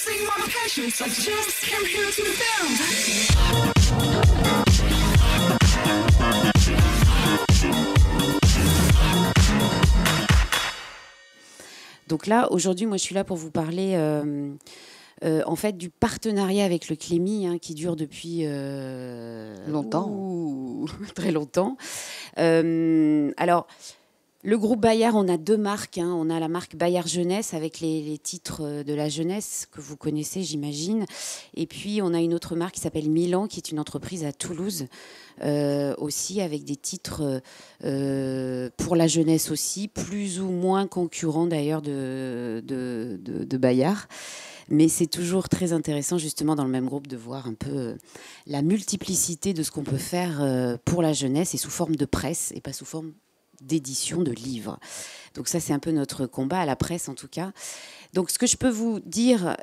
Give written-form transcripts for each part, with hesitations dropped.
See my patience, I just came here to defend. Donc là, aujourd'hui, moi, je suis là pour vous parler en fait du partenariat avec le Clémy, hein, qui dure depuis longtemps, très longtemps. Alors, le groupe Bayard, on a deux marques. Hein. On a la marque Bayard Jeunesse avec les titres de la jeunesse que vous connaissez, j'imagine. Et puis, on a une autre marque qui s'appelle Milan, qui est une entreprise à Toulouse, aussi avec des titres pour la jeunesse aussi, plus ou moins concurrents d'ailleurs de Bayard. Mais c'est toujours très intéressant, justement, dans le même groupe, de voir un peu la multiplicité de ce qu'on peut faire pour la jeunesse, et sous forme de presse, et pas sous forme d'édition de livres. Donc ça, c'est un peu notre combat à la presse, en tout cas. Donc ce que je peux vous dire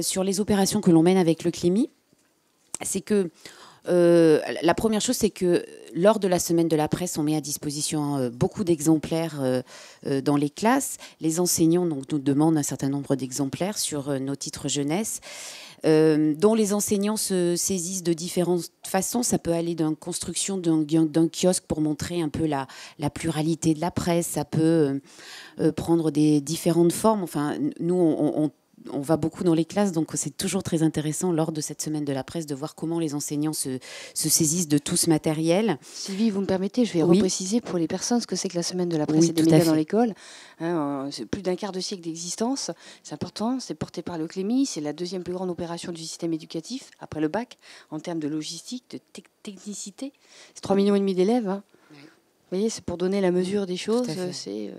sur les opérations que l'on mène avec le Clémy, c'est que la première chose, c'est que lors de la semaine de la presse, on met à disposition beaucoup d'exemplaires dans les classes. Les enseignants donc, nous demandent un certain nombre d'exemplaires sur nos titres jeunesse, dont les enseignants se saisissent de différentes façons. Ça peut aller d'une construction d'un kiosque pour montrer un peu la pluralité de la presse. Ça peut prendre des différentes formes. Enfin, nous, on va beaucoup dans les classes, donc c'est toujours très intéressant lors de cette semaine de la presse de voir comment les enseignants se saisissent de tout ce matériel. Sylvie, vous me permettez, je vais repréciser pour les personnes ce que c'est que la semaine de la presse et des médias dans l'école. Hein, c'est plus d'un quart de siècle d'existence. C'est important, c'est porté par le Clémy, c'est la deuxième plus grande opération du système éducatif, après le bac, en termes de logistique, de technicité. C'est 3,5 millions d'élèves. Hein. Vous voyez, c'est pour donner la mesure des choses. C'est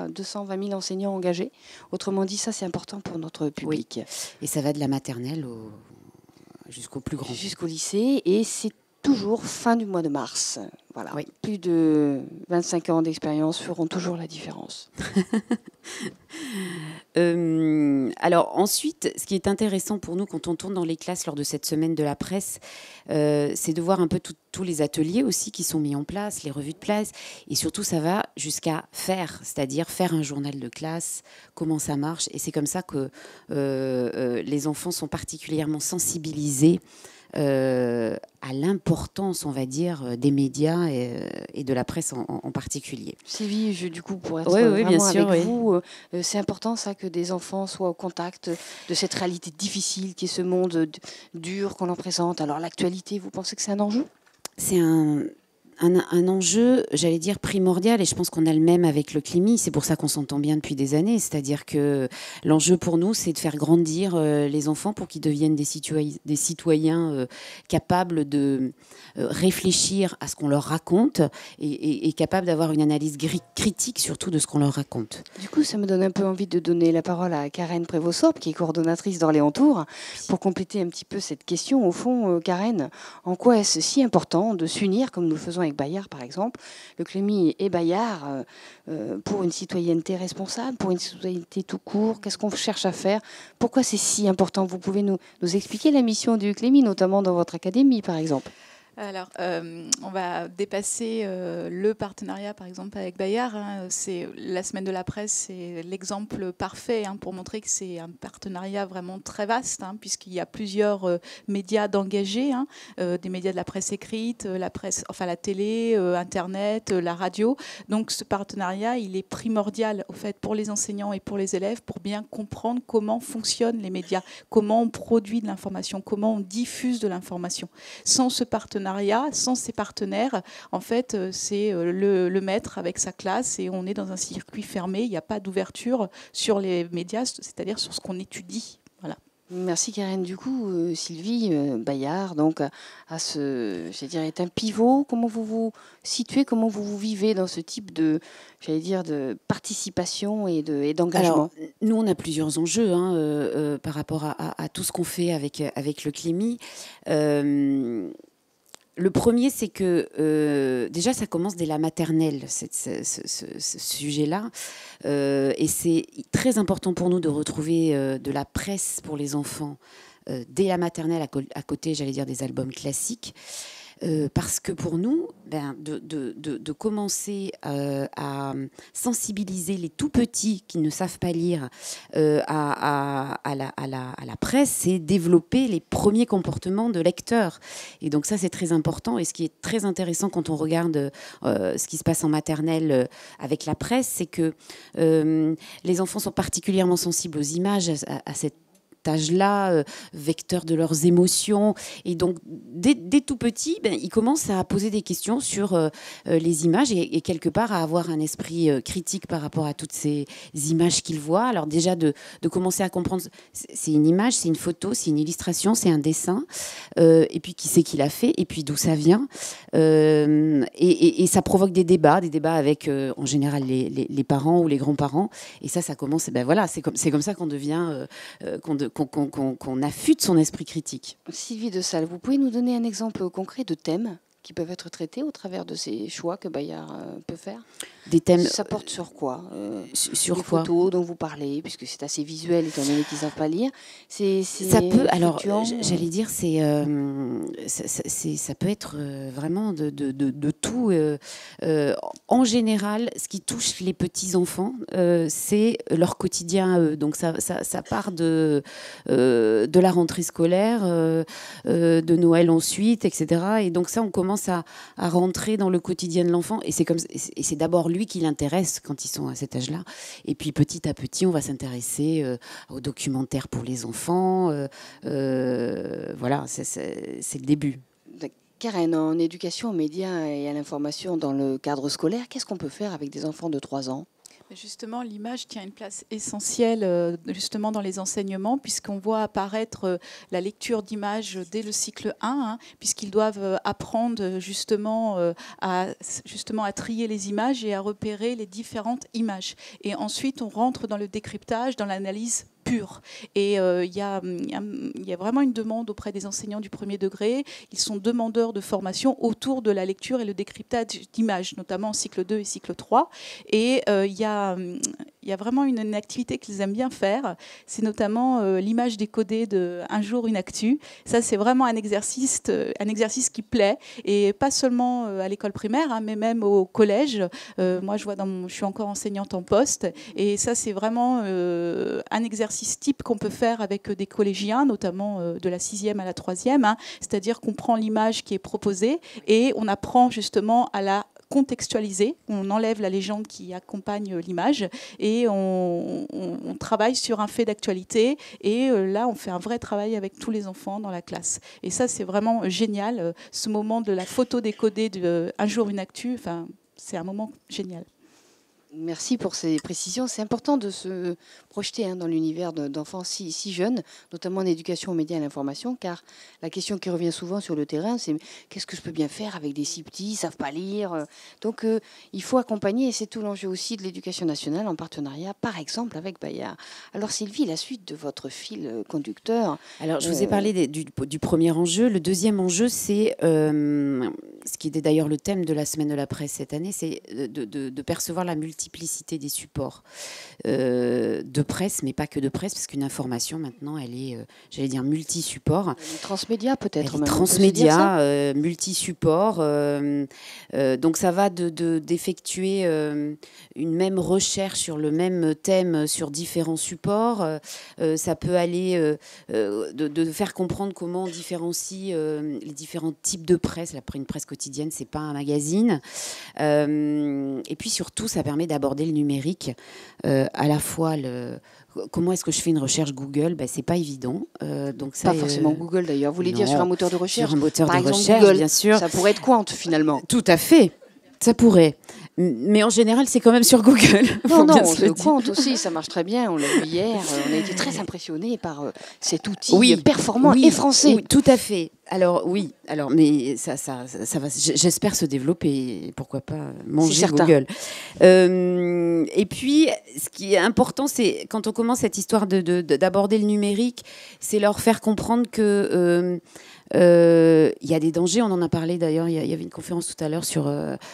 220 000 enseignants engagés. Autrement dit, ça, c'est important pour notre public. Oui. Et ça va de la maternelle jusqu'au plus grand. Jusqu'au lycée. Et c'est toujours fin du mois de mars. Voilà. Oui. Plus de 25 ans d'expérience feront toujours la différence. Alors ensuite, ce qui est intéressant pour nous quand on tourne dans les classes lors de cette semaine de la presse, c'est de voir un peu tous les ateliers aussi qui sont mis en place, les revues de presse, et surtout ça va jusqu'à c'est-à-dire faire un journal de classe, comment ça marche, et c'est comme ça que les enfants sont particulièrement sensibilisés à l'importance, on va dire, des médias et de la presse en particulier. Sylvie, du coup, pour être vraiment bien sûr, avec vous, c'est important ça que des enfants soient au contact de cette réalité difficile qui est ce monde dur qu'on en présente. Alors l'actualité, vous pensez que c'est un enjeu ? C'est un enjeu, j'allais dire, primordial, et je pense qu'on a le même avec le Clémy. C'est pour ça qu'on s'entend bien depuis des années. C'est-à-dire que l'enjeu pour nous, c'est de faire grandir les enfants pour qu'ils deviennent des citoyens capables de réfléchir à ce qu'on leur raconte et capables d'avoir une analyse critique surtout de ce qu'on leur raconte. Du coup, ça me donne un peu envie de donner la parole à Karen Prévost-Sorbe, qui est coordonnatrice d'Orléans Tours, pour compléter un petit peu cette question. Au fond, Karen, en quoi est-ce si important de s'unir, comme nous le faisons avec Bayard, par exemple, le Clémy et Bayard, pour une citoyenneté responsable, pour une citoyenneté tout court? Qu'est-ce qu'on cherche à faire? Pourquoi c'est si important? Vous pouvez nous expliquer la mission du Clémy, notamment dans votre académie, par exemple? Alors, on va dépasser le partenariat, par exemple, avec Bayard. Hein. C'est la semaine de la presse, c'est l'exemple parfait pour montrer que c'est un partenariat vraiment très vaste, puisqu'il y a plusieurs médias d'engagés, des médias de la presse écrite, la presse, enfin la télé, Internet, la radio. Donc, ce partenariat, il est primordial, au fait, pour les enseignants et pour les élèves, pour bien comprendre comment fonctionnent les médias, comment on produit de l'information, comment on diffuse de l'information. Sans ce partenariat, sans ses partenaires, en fait, c'est le maître avec sa classe et on est dans un circuit fermé. Il n'y a pas d'ouverture sur les médias, c'est-à-dire sur ce qu'on étudie. Voilà. Merci Karen. Du coup, Sylvie, Bayard, donc, est un pivot. Comment vous vous situez, comment vous vivez dans ce type de participation et d'engagement? Alors, nous, on a plusieurs enjeux par rapport à tout ce qu'on fait avec le Clémy. Le premier, c'est que déjà, ça commence dès la maternelle, ce sujet-là. Et c'est très important pour nous de retrouver de la presse pour les enfants dès la maternelle, à côté, j'allais dire, des albums classiques. Parce que pour nous, de commencer à sensibiliser les tout petits qui ne savent pas lire à la presse, c'est développer les premiers comportements de lecteurs. Et donc ça, c'est très important. Et ce qui est très intéressant quand on regarde ce qui se passe en maternelle avec la presse, c'est que les enfants sont particulièrement sensibles aux images, à cette âge-là, vecteur de leurs émotions. Et donc, dès tout petit, ils commencent à poser des questions sur les images et quelque part à avoir un esprit critique par rapport à toutes ces images qu'ils voient. Alors déjà, de commencer à comprendre, c'est une image, c'est une photo, c'est une illustration, c'est un dessin, et puis qui c'est qui l'a fait, et puis d'où ça vient. Et ça provoque des débats avec, en général, les parents ou les grands-parents. Et ça commence, voilà, c'est comme ça qu'on devient... qu'on affûte son esprit critique. Sylvie de Sales, vous pouvez nous donner un exemple concret de thèmes qui peuvent être traités au travers de ces choix que Bayard peut faire? Des thèmes. Ça porte sur quoi? Sur les quoi? photos dont vous parlez, puisque c'est assez visuel étant donné qu'ils ne savent pas lire. Ça peut. Alors, j'allais dire, ça peut être vraiment de tout. En général, ce qui touche les petits enfants, c'est leur quotidien à eux. Donc ça part de la rentrée scolaire, de Noël ensuite, etc. Et donc ça, on commence à rentrer dans le quotidien de l'enfant. Et c'est d'abord lui qui l'intéresse quand ils sont à cet âge-là. Et puis petit à petit, on va s'intéresser aux documentaires pour les enfants. Voilà, c'est le début. Karen, en éducation aux médias et à l'information dans le cadre scolaire, qu'est-ce qu'on peut faire avec des enfants de 3 ans? Justement, l'image tient une place essentielle justement dans les enseignements, puisqu'on voit apparaître la lecture d'images dès le cycle 1, puisqu'ils doivent apprendre justement à trier les images et à repérer les différentes images. Et ensuite, on rentre dans le décryptage, dans l'analyse pure. Et il y a vraiment une demande auprès des enseignants du premier degré. Ils sont demandeurs de formation autour de la lecture et le décryptage d'images, notamment en cycle 2 et cycle 3. Et il y a vraiment une activité qu'ils aiment bien faire. C'est notamment l'image décodée de Un jour, une actu. Ça, c'est vraiment un exercice qui plaît. Et pas seulement à l'école primaire, mais même au collège. Moi, je suis encore enseignante en poste. Et ça, c'est vraiment un exercice type qu'on peut faire avec des collégiens, notamment de la 6e à la 3e. C'est-à-dire qu'on prend l'image qui est proposée et on apprend justement à la contextualiser. On enlève la légende qui accompagne l'image et on travaille sur un fait d'actualité. Et là, on fait un vrai travail avec tous les enfants dans la classe. Et ça, c'est vraiment génial. Ce moment de la photo décodée de Un jour, une actu, c'est un moment génial. Merci pour ces précisions. C'est important de se projeter dans l'univers d'enfants si jeunes, notamment en éducation aux médias et à l'information, car la question qui revient souvent sur le terrain, c'est qu'est-ce que je peux bien faire avec des si petits, ils ne savent pas lire. Donc il faut accompagner, et c'est tout l'enjeu aussi de l'éducation nationale en partenariat, par exemple, avec Bayard. Alors Sylvie, la suite de votre fil conducteur. Alors je vous ai parlé du premier enjeu. Le deuxième enjeu, c'est, ce qui était d'ailleurs le thème de la semaine de la presse cette année, c'est de percevoir la multiplicité des supports de presse, mais pas que de presse, parce qu'une information maintenant, elle est, j'allais dire, multi-support. Transmédia peut-être. Transmédia, multi-support. Donc ça va d'effectuer une même recherche sur le même thème sur différents supports. Ça peut aller de faire comprendre comment on différencie les différents types de presse. Après, une presse quotidienne, c'est pas un magazine. Et puis surtout, ça permet d'aborder le numérique, à la fois comment est-ce que je fais une recherche Google, c'est pas évident. Donc ça, pas forcément Google d'ailleurs. Vous voulez dire sur un moteur de recherche? Sur un moteur Par de exemple, recherche, Google, bien sûr. Ça pourrait être Quant finalement. Tout à fait. Ça pourrait. Mais en général, c'est quand même sur Google. Non, le Quant aussi, ça marche très bien. On l'a vu hier. On a été très impressionnés par cet outil performant et français. Oui, tout à fait. Alors, mais ça va, j'espère se développer. Pourquoi pas manger Google. Et puis, ce qui est important, c'est quand on commence cette histoire d'aborder le numérique, c'est leur faire comprendre que Il y a des dangers, on en a parlé d'ailleurs, il y avait une conférence tout à l'heure sur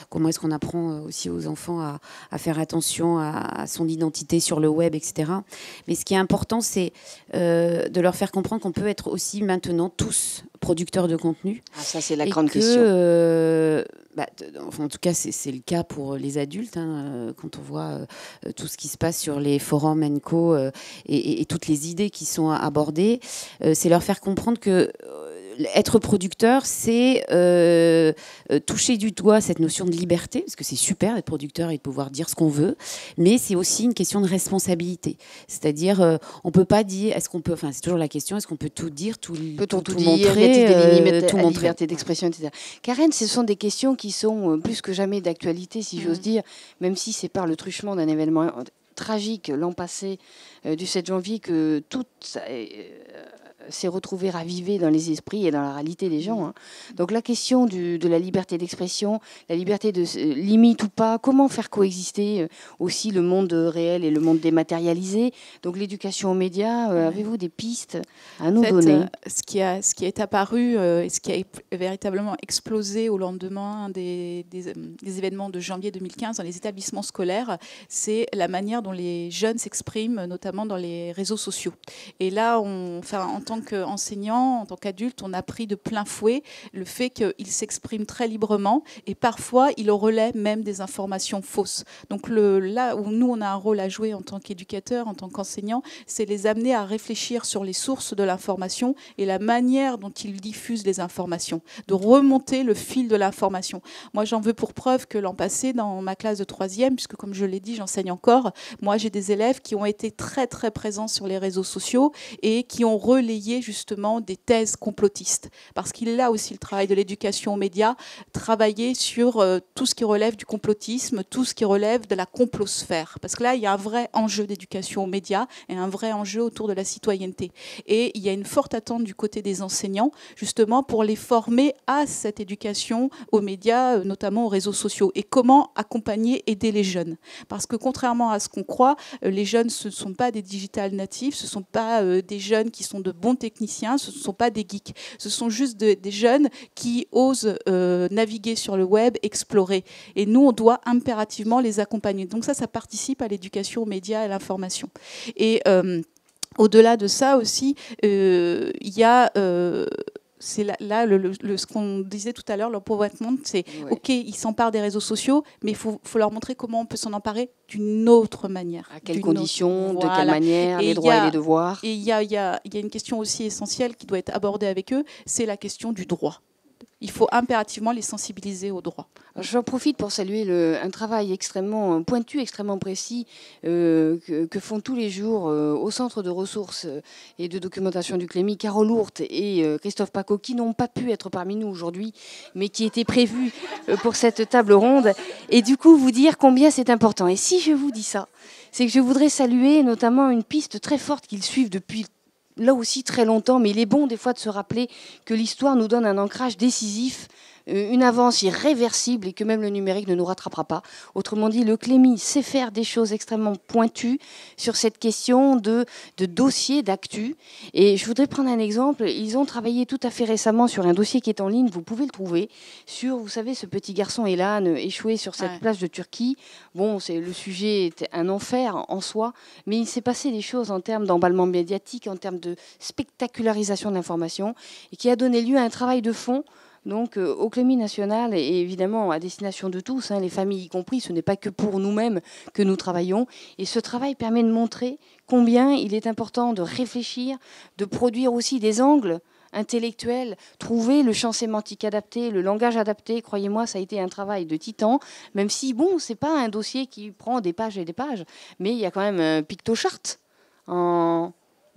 comment est-ce qu'on apprend aussi aux enfants à faire attention à son identité sur le web, etc. Mais ce qui est important, c'est de leur faire comprendre qu'on peut être aussi maintenant tous producteurs de contenu. Ah, ça, c'est la grande question. Enfin, en tout cas, c'est le cas pour les adultes, hein, quand on voit tout ce qui se passe sur les forums &co et toutes les idées qui sont abordées, c'est leur faire comprendre que être producteur, c'est toucher du doigt cette notion de liberté, parce que c'est super d'être producteur et de pouvoir dire ce qu'on veut, mais c'est aussi une question de responsabilité. C'est-à-dire, on peut pas dire, enfin, c'est toujours la question, est-ce qu'on peut tout dire, tout montrer, tout montrer, liberté d'expression, etc. Karen, ce sont des questions qui sont plus que jamais d'actualité, si j'ose dire, même si c'est par le truchement d'un événement tragique l'an passé, du 7 janvier, que tout s'est retrouvé ravivé dans les esprits et dans la réalité des gens. Hein. Donc la question de la liberté d'expression, la liberté de limite ou pas, comment faire coexister aussi le monde réel et le monde dématérialisé. Donc l'éducation aux médias, avez-vous des pistes à nous donner? Ce qui est apparu et ce qui a véritablement explosé au lendemain des événements de janvier 2015 dans les établissements scolaires, c'est la manière dont les jeunes s'expriment, notamment dans les réseaux sociaux. Et là, en tant qu'enseignant, en tant qu'adulte, on a pris de plein fouet le fait qu'ils s'expriment très librement et parfois ils relaient même des informations fausses. Donc là où nous on a un rôle à jouer en tant qu'éducateur, en tant qu'enseignant, c'est les amener à réfléchir sur les sources de l'information et la manière dont ils diffusent les informations, de remonter le fil de l'information. Moi j'en veux pour preuve que l'an passé dans ma classe de 3e, puisque comme je l'ai dit j'enseigne encore, moi j'ai des élèves qui ont été très très présents sur les réseaux sociaux et qui ont relayé justement des thèses complotistes. Parce qu'il a aussi le travail de l'éducation aux médias, travailler sur tout ce qui relève du complotisme, tout ce qui relève de la complosphère. Parce que là, il y a un vrai enjeu d'éducation aux médias et un vrai enjeu autour de la citoyenneté. Et il y a une forte attente du côté des enseignants, justement, pour les former à cette éducation aux médias, notamment aux réseaux sociaux. Et comment accompagner, aider les jeunes. Parce que contrairement à ce qu'on croit, les jeunes, ce ne sont pas des digital natifs, ce ne sont pas des jeunes qui sont de bons techniciens, ce ne sont pas des geeks, ce sont juste des jeunes qui osent naviguer sur le web, explorer. Et nous, on doit impérativement les accompagner. Donc ça participe à l'éducation aux médias et à l'information. Et au-delà de ça aussi, il y a... c'est là ce qu'on disait tout à l'heure, l'empowerment, c'est OK, ils s'emparent des réseaux sociaux, mais il faut leur montrer comment on peut s'en emparer d'une autre manière. À quelles conditions, de quelle manière, les droits et les devoirs. Et il y a une question aussi essentielle qui doit être abordée avec eux, c'est la question du droit. Il faut impérativement les sensibiliser au droit. J'en profite pour saluer un travail extrêmement pointu, extrêmement précis que font tous les jours au Centre de ressources et de documentation du Clémy, Carole Ourte et Christophe Paco, qui n'ont pas pu être parmi nous aujourd'hui, mais qui étaient prévus pour cette table ronde. Et du coup, vous dire combien c'est important. Et si je vous dis ça, c'est que je voudrais saluer notamment une piste très forte qu'ils suivent depuis là aussi très longtemps, mais il est bon des fois de se rappeler que l'histoire nous donne un ancrage décisif, une avance irréversible et que même le numérique ne nous rattrapera pas. Autrement dit, le Clémy sait faire des choses extrêmement pointues sur cette question de dossier, d'actu. Et je voudrais prendre un exemple. Ils ont travaillé tout à fait récemment sur un dossier qui est en ligne, vous pouvez le trouver, sur, vous savez, ce petit garçon Elan échoué sur cette plage de Turquie. Bon, le sujet est un enfer en soi, mais il s'est passé des choses en termes d'emballement médiatique, en termes de spectacularisation de l'information, et qui a donné lieu à un travail de fond. Donc au Clémy national et évidemment à destination de tous, hein, les familles y compris, ce n'est pas que pour nous-mêmes que nous travaillons. Et ce travail permet de montrer combien il est important de réfléchir, de produire aussi des angles intellectuels, trouver le champ sémantique adapté, le langage adapté. Croyez-moi, ça a été un travail de titan, même si, bon, c'est pas un dossier qui prend des pages et des pages, mais il y a quand même un pictochart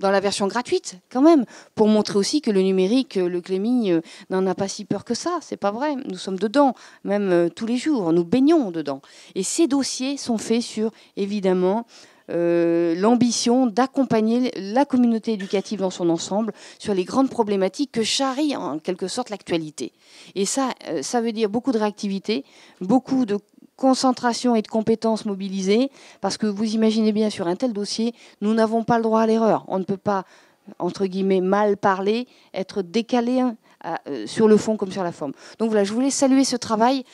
dans la version gratuite, quand même, pour montrer aussi que le numérique, le Clémy, n'en a pas si peur que ça. C'est pas vrai. Nous sommes dedans, même tous les jours. Nous baignons dedans. Et ces dossiers sont faits sur, évidemment, l'ambition d'accompagner la communauté éducative dans son ensemble sur les grandes problématiques que charrie en quelque sorte l'actualité. Et ça veut dire beaucoup de réactivité, beaucoup de concentration et de compétences mobilisées, parce que vous imaginez bien, sur un tel dossier, nous n'avons pas le droit à l'erreur. On ne peut pas, entre guillemets, mal parler, être décalé sur le fond comme sur la forme. Donc voilà, je voulais saluer ce travail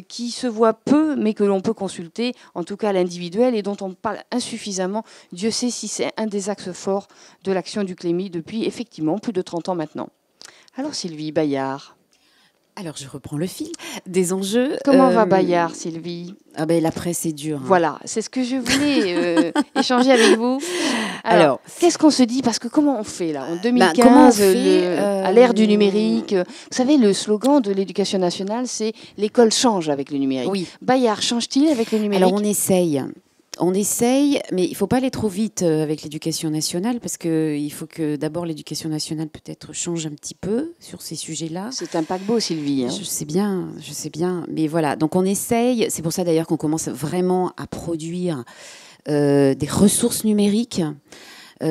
qui se voit peu, mais que l'on peut consulter, en tout cas à l'individuel, et dont on parle insuffisamment. Dieu sait si c'est un des axes forts de l'action du Clémy depuis effectivement plus de 30 ans maintenant. Alors Sylvie Bayard. Alors, je reprends le fil des enjeux. Comment va Bayard, Sylvie? Ah ben, la presse est dure. Hein. Voilà, c'est ce que je voulais échanger avec vous. Alors, qu'est-ce qu'on se dit? Parce que comment on fait là en 2015, à l'ère du numérique? Vous savez, le slogan de l'éducation nationale, c'est « l'école change avec le numérique ». Oui. Bayard change-t-il avec le numérique? Alors, on essaye. On essaye, mais il ne faut pas aller trop vite avec l'éducation nationale, parce qu'il faut que d'abord l'éducation nationale peut-être change un petit peu sur ces sujets-là. C'est un paquebot, Sylvie. Hein. Je sais bien. Mais voilà, donc on essaye. C'est pour ça d'ailleurs qu'on commence vraiment à produire des ressources numériques. Et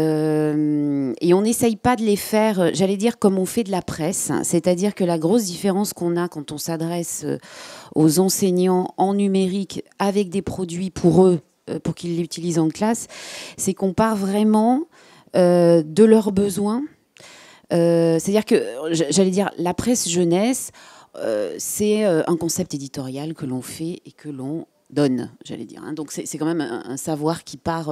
on n'essaye pas de les faire, j'allais dire, comme on fait de la presse. C'est-à-dire que la grosse différence qu'on a quand on s'adresse aux enseignants en numérique avec des produits pour eux, pour qu'ils l'utilisent en classe, c'est qu'on part vraiment de leurs besoins. C'est-à-dire que, j'allais dire, la presse jeunesse, c'est un concept éditorial que l'on fait et que l'on donne, j'allais dire. Hein. Donc c'est quand même un savoir qui part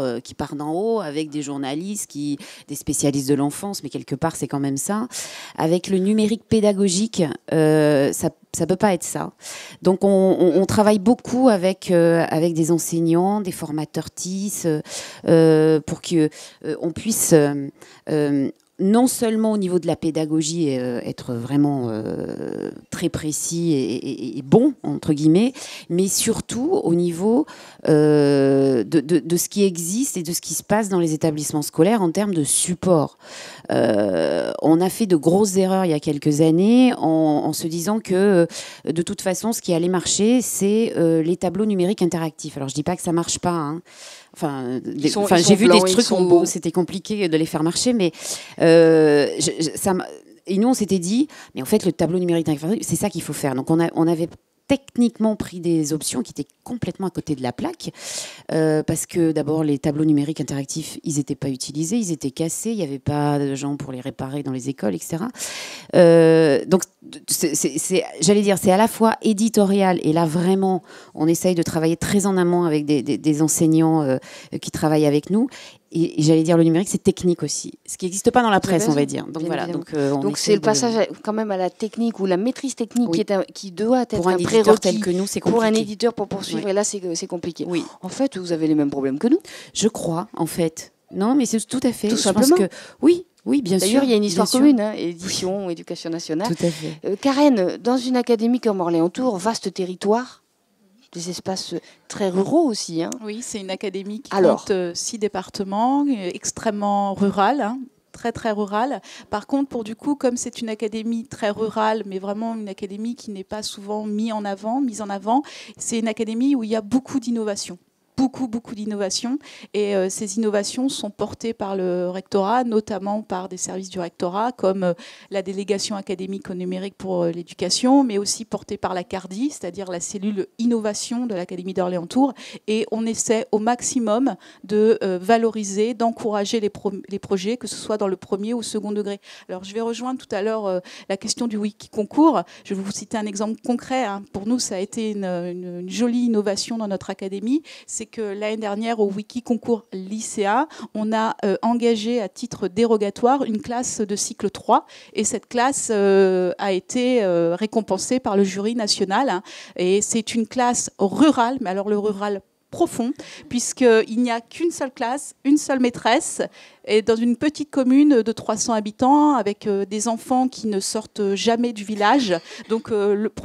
d'en haut, avec des journalistes, des spécialistes de l'enfance, mais quelque part c'est quand même ça. Avec le numérique pédagogique, ça peut pas être ça. Donc on travaille beaucoup avec des enseignants, des formateurs TIS, pour qu'on puisse non seulement au niveau de la pédagogie être vraiment très précis et bon, entre guillemets, mais surtout au niveau de ce qui existe et de ce qui se passe dans les établissements scolaires en termes de support. On a fait de grosses erreurs il y a quelques années en se disant que de toute façon, ce qui allait marcher, c'est les tableaux numériques interactifs. Alors, je ne dis pas que ça ne marche pas, hein. J'ai vu des trucs où c'était compliqué de les faire marcher, mais et nous, on s'était dit, mais en fait, le tableau numérique interactif, c'est ça qu'il faut faire. Donc, on avait techniquement pris des options qui étaient complètement à côté de la plaque, parce que d'abord les tableaux numériques interactifs, ils n'étaient pas utilisés, ils étaient cassés, il n'y avait pas de gens pour les réparer dans les écoles, etc. Donc j'allais dire, c'est à la fois éditorial, et là vraiment on essaye de travailler très en amont avec des enseignants qui travaillent avec nous. Et j'allais dire, le numérique, c'est technique aussi. Ce qui n'existe pas dans la presse, on va dire. Donc voilà. Donc c'est le passage quand même à la technique, ou la maîtrise technique, oui, qui doit être pour un éditeur tel que nous, c'est compliqué. Pour un éditeur, pour poursuivre, oui. Et là, c'est compliqué. Oui. En fait, vous avez les mêmes problèmes que nous. Je crois, en fait. Non, mais c'est tout à fait. Tout simplement. Oui, bien sûr. D'ailleurs, il y a une histoire commune, hein, édition, éducation nationale. Tout à fait. Karen, dans une académie comme Orléans-Tours, vaste territoire, des espaces très ruraux aussi. Hein. Oui, c'est une académie qui compte 6 départements, extrêmement rurale, hein, très très rurale. Par contre, comme c'est une académie très rurale, mais vraiment une académie qui n'est pas souvent mise en avant, c'est une académie où il y a beaucoup d'innovation. Beaucoup d'innovations, et ces innovations sont portées par le rectorat, notamment par des services du rectorat comme la délégation académique au numérique pour l'éducation, mais aussi portée par la CARDI, c'est-à-dire la cellule innovation de l'Académie d'Orléans-Tours, et on essaie au maximum de valoriser, d'encourager les projets, que ce soit dans le premier ou second degré. Alors je vais rejoindre tout à l'heure la question du wiki concours. Je vais vous citer un exemple concret. Hein. Pour nous, ça a été une jolie innovation dans notre académie. C'est que l'année dernière, au Wiki Concours Lycéa, on a engagé à titre dérogatoire une classe de cycle 3, et cette classe a été récompensée par le jury national. Hein, et c'est une classe rurale, mais alors le rural profond, puisqu'il n'y a qu'une seule classe, une seule maîtresse, et dans une petite commune de 300 habitants, avec des enfants qui ne sortent jamais du village. Donc,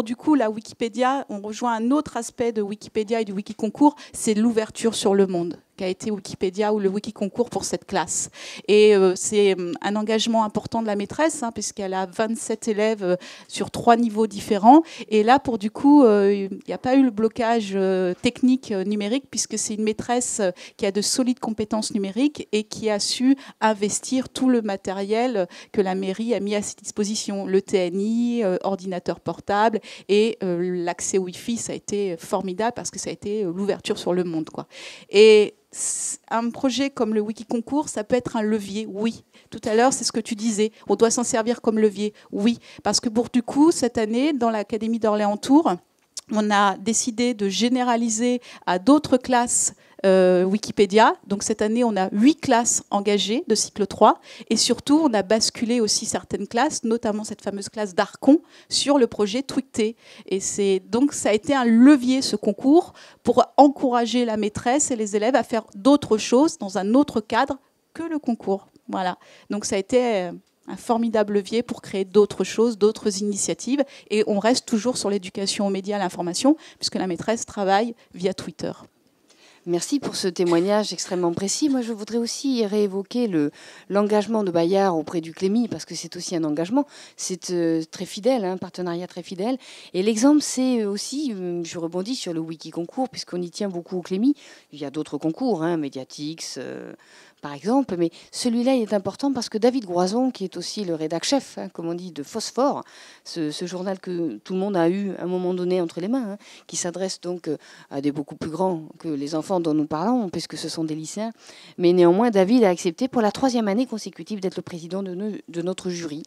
du coup, la Wikipédia, on rejoint un autre aspect de Wikipédia et du Wikiconcours, c'est l'ouverture sur le monde qu'a été Wikipédia ou le Wikiconcours pour cette classe. Et c'est un engagement important de la maîtresse, hein, puisqu'elle a 27 élèves sur 3 niveaux différents. Et là, il n'y a pas eu le blocage technique numérique, puisque c'est une maîtresse qui a de solides compétences numériques et qui a su investir tout le matériel que la mairie a mis à sa disposition. Le TNI, ordinateur portable, et l'accès Wi-Fi, ça a été formidable parce que ça a été l'ouverture sur le monde, quoi. Et un projet comme le Wikiconcours, ça peut être un levier, oui. Tout à l'heure, c'est ce que tu disais. On doit s'en servir comme levier, oui. Parce que du coup, cette année, dans l'Académie d'Orléans-Tours, on a décidé de généraliser à d'autres classes Wikipédia. Donc cette année, on a 8 classes engagées de cycle 3. Et surtout, on a basculé aussi certaines classes, notamment cette fameuse classe d'Arcon, sur le projet Twicté. Et donc ça a été un levier, ce concours, pour encourager la maîtresse et les élèves à faire d'autres choses dans un autre cadre que le concours. Voilà. Donc ça a été un formidable levier pour créer d'autres choses, d'autres initiatives. Et on reste toujours sur l'éducation aux médias, à l'information, puisque la maîtresse travaille via Twitter. Merci pour ce témoignage extrêmement précis. Moi, je voudrais aussi réévoquer l'engagement de Bayard auprès du Clémy, parce que c'est aussi un engagement. C'est très fidèle, un partenariat très fidèle. Et l'exemple, c'est aussi, je rebondis sur le Wikiconcours, puisqu'on y tient beaucoup au Clémy. Il y a d'autres concours, Mediatix, par exemple, mais celui-là il est important parce que David Groison, qui est aussi le rédac-chef, comme on dit, de Phosphore, ce journal que tout le monde a eu à un moment donné entre les mains, qui s'adresse donc à des beaucoup plus grands que les enfants dont nous parlons, puisque ce sont des lycéens. Mais néanmoins, David a accepté pour la 3e année consécutive d'être le président de notre jury.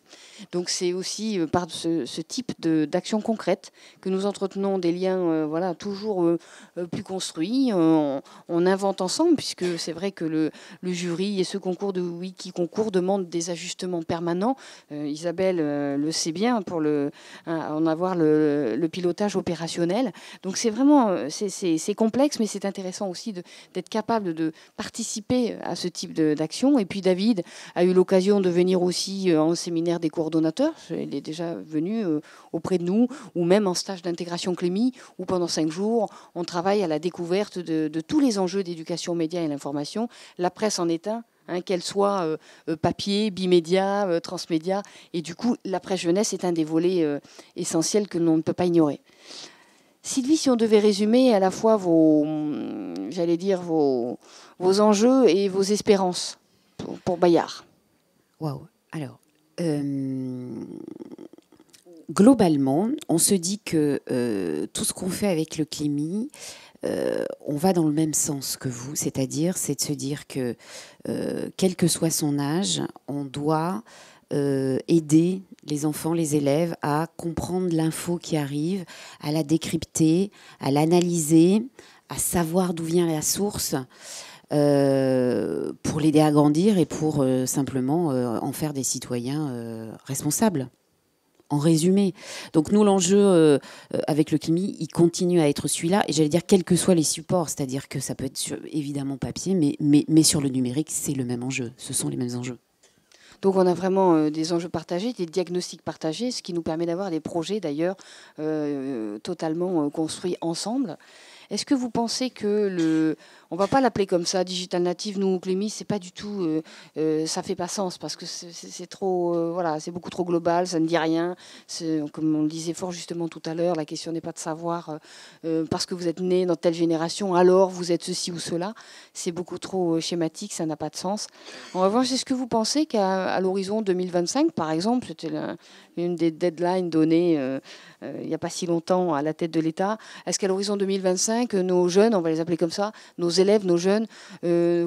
Donc c'est aussi par ce type d'action concrète que nous entretenons des liens toujours plus construits. On invente ensemble, puisque c'est vrai que le jury et ce concours de Wikiconcours demandent des ajustements permanents. Isabelle le sait bien pour en avoir le pilotage opérationnel. Donc c'est vraiment c'est complexe, mais c'est intéressant aussi d'être capable de participer à ce type d'action. Et puis David a eu l'occasion de venir aussi en séminaire des coordonnateurs. Il est déjà venu auprès de nous, ou même en stage d'intégration Clémy, où pendant 5 jours, on travaille à la découverte de tous les enjeux d'éducation aux médias et l'information. La presse en est un, qu'elle soit papier, bimédia, transmédia. Et du coup, la presse jeunesse est un des volets essentiels que l'on ne peut pas ignorer. Sylvie, si on devait résumer à la fois vos enjeux et vos espérances pour Bayard. Waouh. Alors, globalement, on se dit que tout ce qu'on fait avec le Clémy, on va dans le même sens que vous, c'est-à-dire c'est de se dire que quel que soit son âge, on doit aider les enfants, les élèves à comprendre l'info qui arrive, à la décrypter, à l'analyser, à savoir d'où vient la source, pour l'aider à grandir et pour simplement en faire des citoyens responsables. En résumé. Donc nous, l'enjeu avec le Clémy, il continue à être celui-là. Et j'allais dire, quels que soient les supports, c'est-à-dire que ça peut être évidemment papier, mais sur le numérique, c'est le même enjeu. Ce sont les mêmes enjeux. Donc on a vraiment des enjeux partagés, des diagnostics partagés, ce qui nous permet d'avoir des projets d'ailleurs totalement construits ensemble. Est-ce que vous pensez que on va pas l'appeler comme ça, digital native, nous, Clémy, c'est pas du tout, ça fait pas sens parce que c'est trop, c'est beaucoup trop global, ça ne dit rien. Comme on le disait fort justement tout à l'heure, la question n'est pas de savoir parce que vous êtes né dans telle génération, alors vous êtes ceci ou cela. C'est beaucoup trop schématique, ça n'a pas de sens. En revanche, est-ce que vous pensez qu'à l'horizon 2025, par exemple, c'était une des deadlines données il n'y a pas si longtemps à la tête de l'État, est-ce qu'à l'horizon 2025, nos jeunes, on va les appeler comme ça, nos élèves, nos jeunes,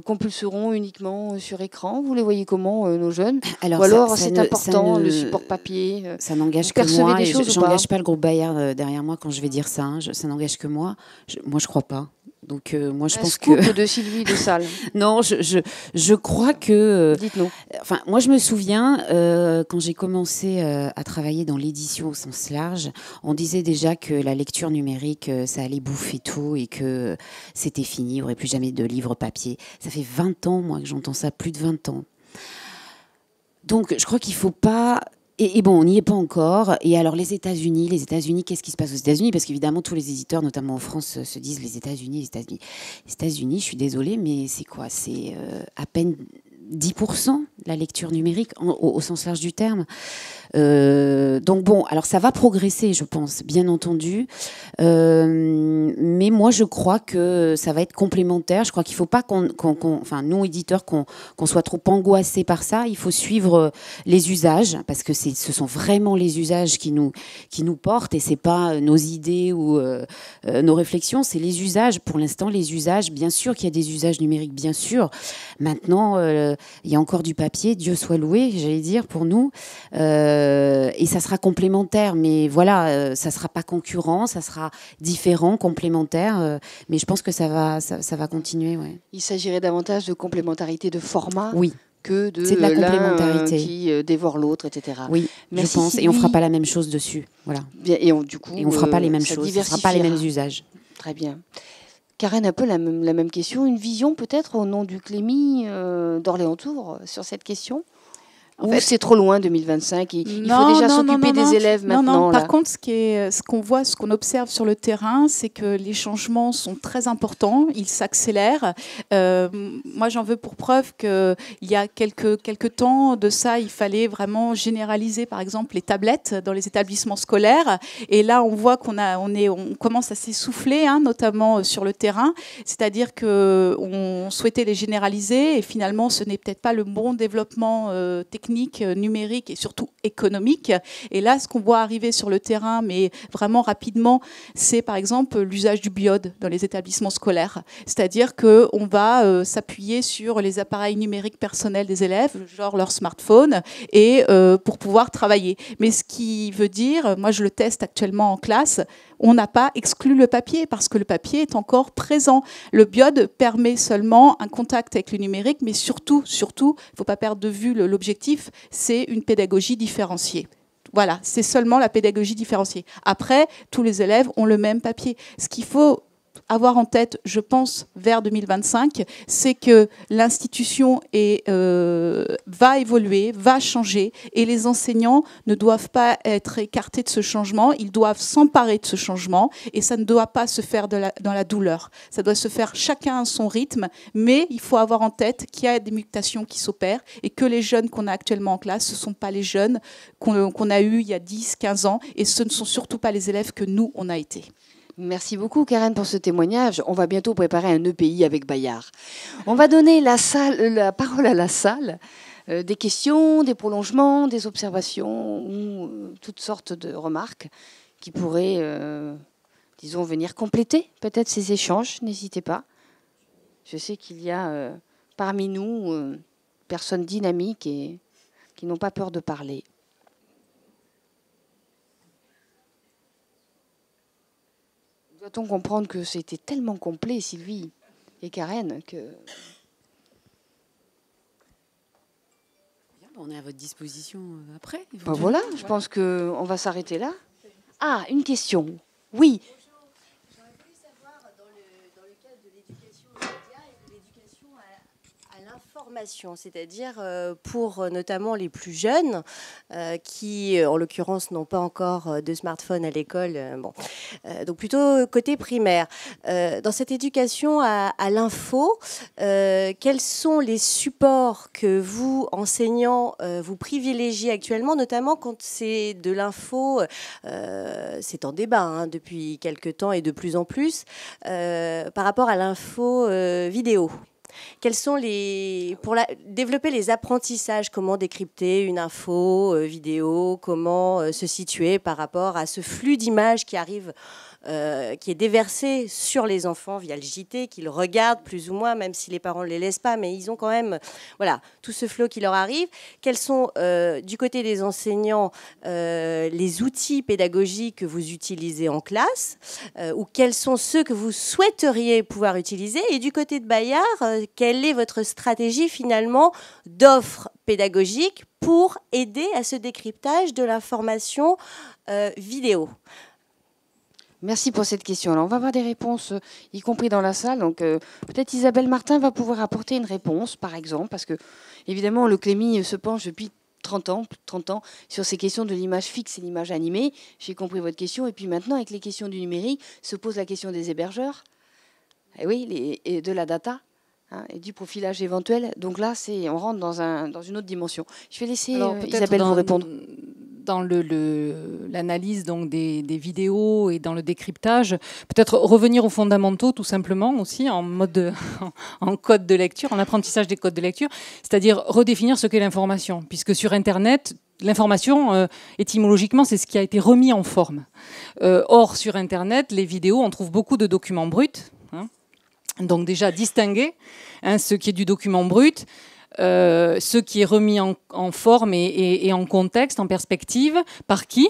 compulseront uniquement sur écran? Vous les voyez comment, nos jeunes? Ou alors c'est important, le support papier? Ça n'engage que moi, et je n'engage pas le groupe Bayard derrière moi quand je vais dire ça. Ça n'engage que moi. Moi, je ne crois pas. Donc moi je pense que de Sylvie de Salle. Non, je crois que dites-nous. Enfin, moi je me souviens quand j'ai commencé à travailler dans l'édition au sens large, on disait déjà que la lecture numérique ça allait bouffer tout et que c'était fini, il n'y aurait plus jamais de livres papier. Ça fait 20 ans moi que j'entends ça, plus de 20 ans. Donc je crois qu'il faut pas. Et bon, on n'y est pas encore. Et alors, les États-Unis, qu'est-ce qui se passe aux États-Unis? Parce qu'évidemment, tous les éditeurs, notamment en France, se disent les États-Unis. Les États-Unis, je suis désolée, mais c'est quoi? C'est à peine 10%, la lecture numérique, au sens large du terme. Donc bon, alors ça va progresser, je pense, bien entendu. Mais moi, je crois que ça va être complémentaire. Je crois qu'il ne faut pas enfin, nous, éditeurs, qu'on soit trop angoissés par ça. Il faut suivre les usages, parce que ce sont vraiment les usages qui nous portent, et ce n'est pas nos idées ou nos réflexions, c'est les usages. Pour l'instant, les usages, bien sûr qu'il y a des usages numériques, bien sûr. Maintenant, il y a encore du papier, Dieu soit loué, j'allais dire, pour nous. Et ça sera complémentaire, mais voilà, ça ne sera pas concurrent, ça sera différent, complémentaire. Mais je pense que ça va continuer. Ouais. Il s'agirait davantage de complémentarité de format. Oui. Que de la complémentarité qui dévore l'autre, etc. Oui, merci, je pense. Sylvie. Et on ne fera pas la même chose dessus. Voilà. Bien, et on ne fera pas les mêmes choses. Ce ne sera pas les mêmes usages. Très bien. Karen, un peu la même question. Une vision peut-être au nom du Clémy d'Orléans-Tours sur cette question? Ou c'est trop loin 2025? Il faut déjà s'occuper des élèves maintenant. Non. Par contre, ce qu'on voit, ce qu'on observe sur le terrain, c'est que les changements sont très importants, ils s'accélèrent. Moi, j'en veux pour preuve qu'il y a quelques temps de ça, il fallait vraiment généraliser, par exemple, les tablettes dans les établissements scolaires. Et là, on voit qu'on commence à s'essouffler, hein, notamment sur le terrain. C'est-à-dire qu'on souhaitait les généraliser et finalement, ce n'est peut-être pas le bon développement technique, numérique et surtout économique. Et là, ce qu'on voit arriver sur le terrain, mais vraiment rapidement, c'est par exemple l'usage du biode dans les établissements scolaires. C'est-à-dire qu'on va s'appuyer sur les appareils numériques personnels des élèves, genre leur smartphone, et pour pouvoir travailler. Mais ce qui veut dire, moi je le teste actuellement en classe, on n'a pas exclu le papier parce que le papier est encore présent. Le biode permet seulement un contact avec le numérique, mais surtout, il ne faut pas perdre de vue l'objectif, c'est une pédagogie différenciée. Voilà, c'est seulement la pédagogie différenciée. Après, tous les élèves ont le même papier. Ce qu'il faut avoir en tête, je pense, vers 2025, c'est que l'institution va évoluer, va changer, et les enseignants ne doivent pas être écartés de ce changement, ils doivent s'emparer de ce changement, et ça ne doit pas se faire dans la douleur. Ça doit se faire chacun à son rythme, mais il faut avoir en tête qu'il y a des mutations qui s'opèrent, et que les jeunes qu'on a actuellement en classe, ce ne sont pas les jeunes qu'on a eus il y a 10, 15 ans, et ce ne sont surtout pas les élèves que nous, on a été. Merci beaucoup, Karen, pour ce témoignage. On va bientôt préparer un EPI avec Bayard. On va donner la parole à la salle. Des questions, des prolongements, des observations ou toutes sortes de remarques qui pourraient, disons, venir compléter peut-être ces échanges. N'hésitez pas. Je sais qu'il y a parmi nous personnes dynamiques et qui n'ont pas peur de parler. Doit-on comprendre que c'était tellement complet, Sylvie et Karen, que... On est à votre disposition après. Ben voilà, je pense qu'on va s'arrêter là. Ah, une question. Oui. J'aurais voulu savoir, dans le cadre de l'éducation aux médias et de l'éducation à l'information, c'est-à-dire pour notamment les plus jeunes qui, en l'occurrence, n'ont pas encore de smartphone à l'école, donc plutôt côté primaire. Dans cette éducation à l'info, quels sont les supports que vous, enseignants, vous privilégiez actuellement, notamment quand c'est de l'info, c'est en débat hein, depuis quelques temps et de plus en plus, par rapport à l'info vidéo? Quels sont développer les apprentissages, comment décrypter une info vidéo, comment se situer par rapport à ce flux d'images qui arrive, qui est déversé sur les enfants via le JT, qu'ils regardent plus ou moins, même si les parents ne les laissent pas, mais ils ont quand même tout ce flot qui leur arrive. Quels sont, du côté des enseignants, les outils pédagogiques que vous utilisez en classe, ou quels sont ceux que vous souhaiteriez pouvoir utiliser? Et du côté de Bayard, quelle est votre stratégie finalement d'offre pédagogique pour aider à ce décryptage de l'information vidéo? Merci pour cette question. Alors, on va avoir des réponses, y compris dans la salle. Donc, peut-être Isabelle Martin va pouvoir apporter une réponse, par exemple, parce que, évidemment, le Clémy se penche depuis 30 ans sur ces questions de l'image fixe et l'image animée. J'ai compris votre question. Et puis maintenant, avec les questions du numérique, se pose la question des hébergeurs. Et oui, et de la data. hein, et du profilage éventuel. Donc là, on rentre dans une autre dimension. Je vais laisser peut-être Isabelle vous répondre. Dans l'analyse donc des vidéos et dans le décryptage, peut-être revenir aux fondamentaux tout simplement aussi en en code de lecture, en apprentissage des codes de lecture, c'est-à-dire redéfinir ce qu'est l'information, puisque sur Internet, l'information, étymologiquement, c'est ce qui a été remis en forme. Or, sur Internet, les vidéos, on trouve beaucoup de documents bruts. Hein. Donc déjà, distinguer ce qui est du document brut, ce qui est remis en forme et en contexte, en perspective, par qui?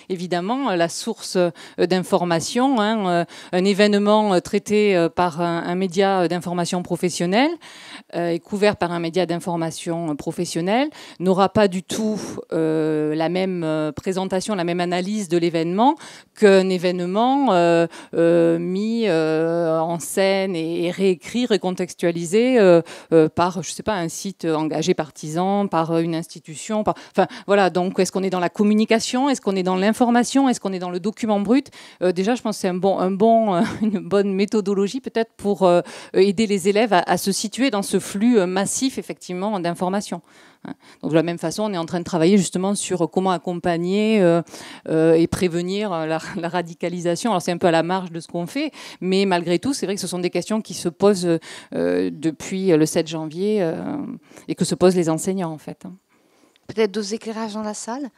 Évidemment, la source d'information, un événement traité par un média d'information professionnelle et couvert par un média d'information professionnelle n'aura pas du tout la même présentation, la même analyse de l'événement qu'un événement mis en scène et réécrit, recontextualisé par, je sais pas, un site engagé partisan, par une institution. Enfin, voilà, donc est-ce qu'on est dans la communication? Est-ce qu'on est dans l'information? Est-ce qu'on est dans le document brut? Déjà, je pense que c'est une bonne méthodologie peut-être pour aider les élèves à se situer dans ce flux massif, effectivement, d'informations. Donc de la même façon, on est en train de travailler justement sur comment accompagner et prévenir la radicalisation. Alors c'est un peu à la marge de ce qu'on fait, mais malgré tout, c'est vrai que ce sont des questions qui se posent depuis le 7 janvier et que se posent les enseignants en fait. Peut-être d'autres éclairages dans la salle.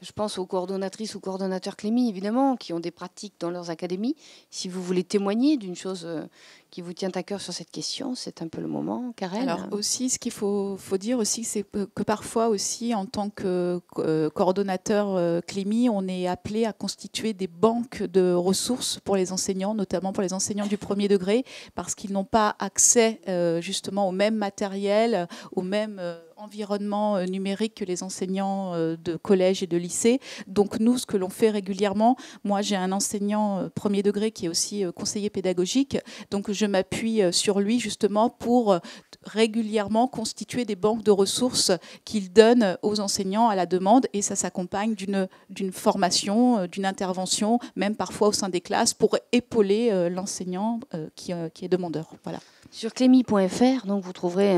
Je pense aux coordonnatrices ou coordonnateurs Clémy, évidemment, qui ont des pratiques dans leurs académies. Si vous voulez témoigner d'une chose qui vous tient à cœur sur cette question, c'est un peu le moment. Karen? Alors aussi, ce qu'il faut dire aussi, c'est que parfois aussi, en tant que coordonnateur Clémy, on est appelé à constituer des banques de ressources pour les enseignants, notamment pour les enseignants du premier degré, parce qu'ils n'ont pas accès justement au même matériel, au même environnement numérique que les enseignants de collège et de lycée. Donc nous, ce que l'on fait régulièrement, moi j'ai un enseignant premier degré qui est aussi conseiller pédagogique, donc je m'appuie sur lui justement pour régulièrement constituer des banques de ressources qu'il donne aux enseignants à la demande, et ça s'accompagne d'une formation, d'une intervention, même parfois au sein des classes, pour épauler l'enseignant qui est demandeur. Voilà. Sur clémy.fr, donc vous trouverez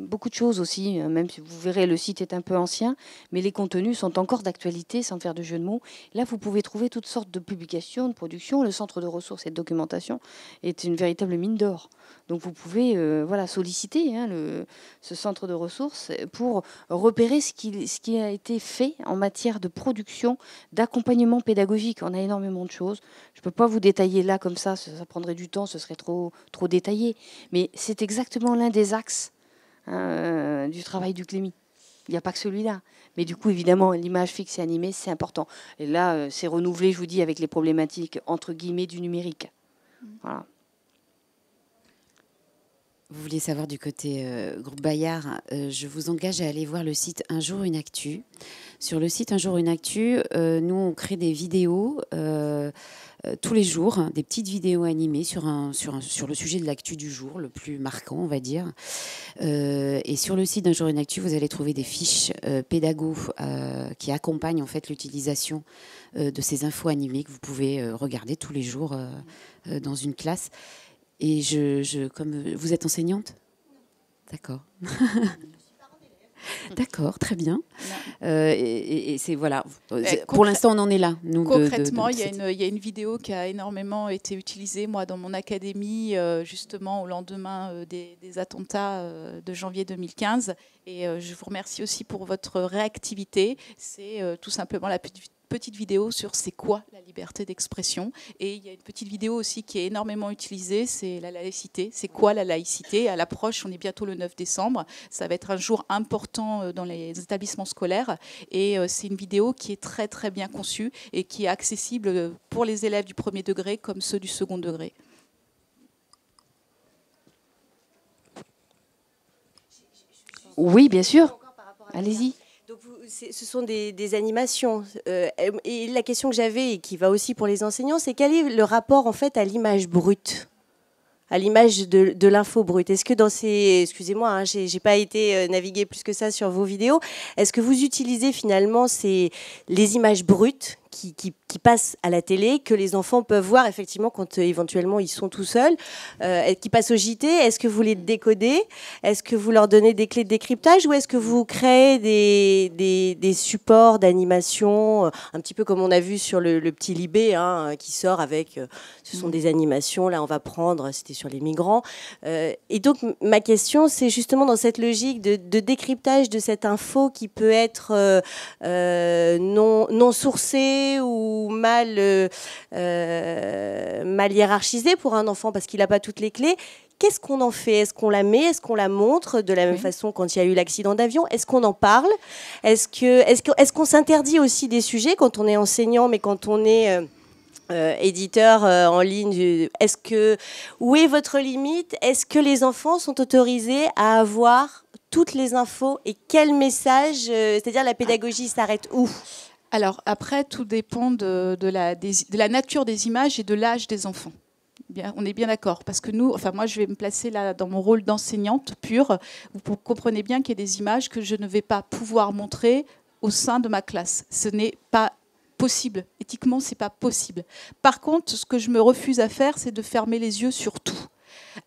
beaucoup de choses aussi, même si vous verrez le site est un peu ancien, mais les contenus sont encore d'actualité, sans faire de jeu de mots. Là, vous pouvez trouver toutes sortes de publications, de productions. Le centre de ressources et de documentation est une véritable mine d'or. Donc vous pouvez solliciter ce centre de ressources pour repérer ce qui a été fait en matière de production, d'accompagnement pédagogique. On a énormément de choses. Je ne peux pas vous détailler là comme ça prendrait du temps, ce serait trop détaillé. Mais c'est exactement l'un des axes du travail du Clémy. Il n'y a pas que celui-là. Mais du coup, évidemment, l'image fixe et animée, c'est important. Et là, c'est renouvelé, je vous dis, avec les problématiques, entre guillemets, du numérique. Voilà. Vous voulez savoir du côté groupe Bayard, je vous engage à aller voir le site Un jour une actu. Sur le site Un jour une actu, nous on crée des vidéos tous les jours, des petites vidéos animées sur le sujet de l'actu du jour, le plus marquant on va dire. Et sur le site d'Un jour une actu, vous allez trouver des fiches pédago qui accompagnent en fait l'utilisation de ces infos animées que vous pouvez regarder tous les jours dans une classe. Et comme vous êtes enseignante? D'accord. D'accord, très bien. Et c'est voilà. Pour l'instant, on en est là. Nous, concrètement, il y a une vidéo qui a énormément été utilisée, moi, dans mon académie, justement au lendemain des attentats de janvier 2015. Et je vous remercie aussi pour votre réactivité. C'est tout simplement la petite vidéo sur c'est quoi la liberté d'expression. Et il y a une petite vidéo aussi qui est énormément utilisée, c'est la laïcité. C'est quoi la laïcité? À l'approche, on est bientôt le 9 décembre. Ça va être un jour important dans les établissements scolaires. Et c'est une vidéo qui est très très bien conçue et qui est accessible pour les élèves du premier degré comme ceux du second degré. Oui, bien sûr. Allez-y. Donc, ce sont des animations. Et la question que j'avais, et qui va aussi pour les enseignants, c'est quel est le rapport en fait à l'image brute, à l'image de l'info brute? Est-ce que dans ces... Excusez-moi, hein, j'ai pas été naviguer plus que ça sur vos vidéos. Est-ce que vous utilisez finalement les images brutes qui passent à la télé, que les enfants peuvent voir effectivement quand éventuellement ils sont tout seuls, qui passent au JT. Est-ce que vous les décodez? Est-ce que vous leur donnez des clés de décryptage, ou est-ce que vous créez des supports d'animation, un petit peu comme on a vu sur le petit Libé, hein, qui sort avec, ce sont des animations, là on va prendre, c'était sur les migrants. Et donc ma question, c'est justement dans cette logique de décryptage de cette info qui peut être non sourcée ou mal hiérarchisée pour un enfant parce qu'il n'a pas toutes les clés. Qu'est-ce qu'on en fait? Est-ce qu'on la met? Est-ce qu'on la montre de la même façon quand il y a eu l'accident d'avion? Est-ce qu'on en parle? Est-ce qu'on s'interdit aussi des sujets quand on est enseignant, mais quand on est éditeur en ligne? Où est votre limite? Est-ce que les enfants sont autorisés à avoir toutes les infos, et quel message, c'est-à-dire la pédagogie s'arrête où? Alors après, tout dépend de la nature des images et de l'âge des enfants. Bien, on est bien d'accord, parce que moi je vais me placer là dans mon rôle d'enseignante pure. Vous comprenez bien qu'il y a des images que je ne vais pas pouvoir montrer au sein de ma classe. Ce n'est pas possible. Éthiquement, c'est pas possible. Par contre, ce que je me refuse à faire, c'est de fermer les yeux sur tout.